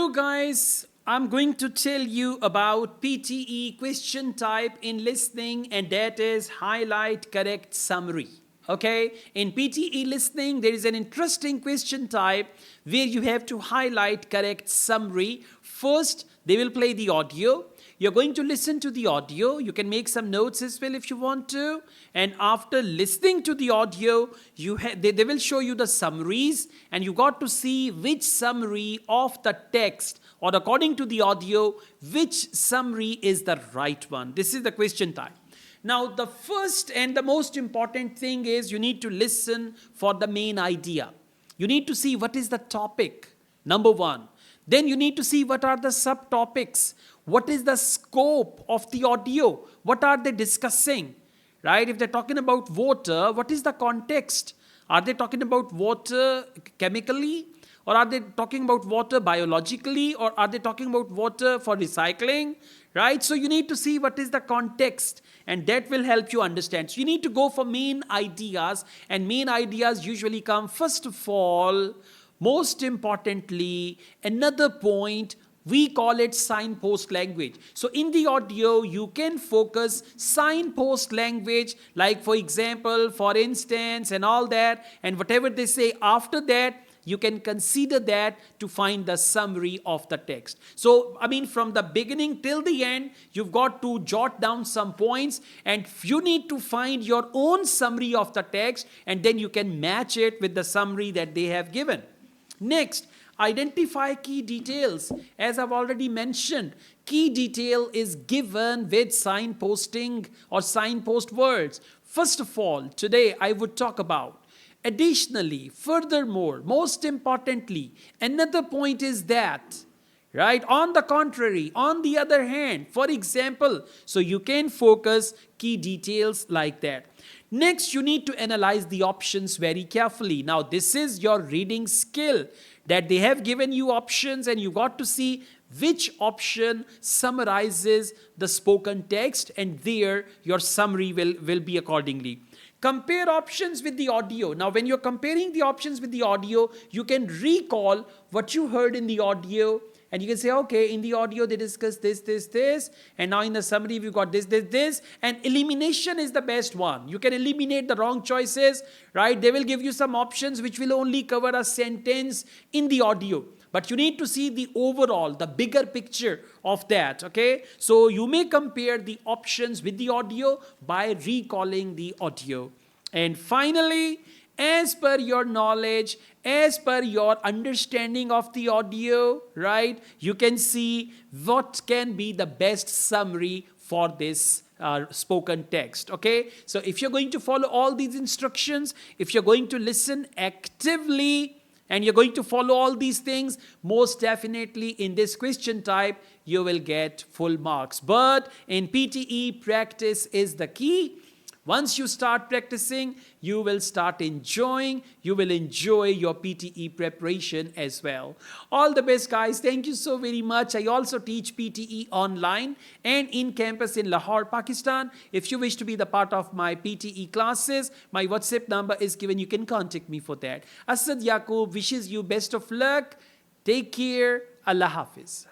Hello guys, I'm going to tell you about PTE question type in listening, and that is highlight correct summary. Okay, in PTE listening there is an interesting question type where you have to highlight correct summary. First they will play the audio. You're going to listen to the audio. You can make some notes as well if you want to. And after listening to the audio, they will show you the summaries, and you got to see which summary of the text, or according to the audio, which summary is the right one. This is the question type. Now, the first and the most important thing is you need to listen for the main idea. You need to see what is the topic, number one. Then you need to see what are the subtopics. What is the scope of the audio? What are they discussing? Right? If they're talking about water, what is the context? Are they talking about water chemically? Or are they talking about water biologically? Or are they talking about water for recycling? Right? So you need to see what is the context, and that will help you understand. So you need to go for main ideas, and main ideas usually come first of all. Most importantly, another point, we call it signpost language. So in the audio, you can focus signpost language, like for example, for instance, and all that, and whatever they say after that, you can consider that to find the summary of the text. So, I mean, from the beginning till the end, you've got to jot down some points, and you need to find your own summary of the text, and then you can match it with the summary that they have given. Next, identify key details. As I've already mentioned, key detail is given with signposting or signpost words. First of all, today I would talk about. Additionally, furthermore, most importantly, another point is that, right? On the contrary, on the other hand, for example, so you can focus key details like that. Next, you need to analyze the options very carefully. Now, this is your reading skill, that they have given you options, and you got to see which option summarizes the spoken text, and there your summary will be accordingly. Compare options with the audio. Now, when you're comparing the options with the audio, you can recall what you heard in the audio, and you can say, okay, in the audio they discussed this, and now in the summary we've got this, and elimination is the best one. You can eliminate the wrong choices, right? They will give you some options which will only cover a sentence in the audio. But you need to see the overall, the bigger picture of that, okay? So you may compare the options with the audio by recalling the audio. And finally, as per your knowledge, as per your understanding of the audio, right, you can see what can be the best summary for this spoken text, okay? So if you're going to follow all these instructions, if you're going to listen actively, and you're going to follow all these things, most definitely in this question type, you will get full marks. But in PTE, practice is the key. Once you start practicing, you will start enjoying. You will enjoy your PTE preparation as well. All the best, guys. Thank you so very much. I also teach PTE online and in campus in Lahore, Pakistan. If you wish to be the part of my PTE classes, my WhatsApp number is given. You can contact me for that. Asad Yaqub wishes you best of luck. Take care. Allah Hafiz.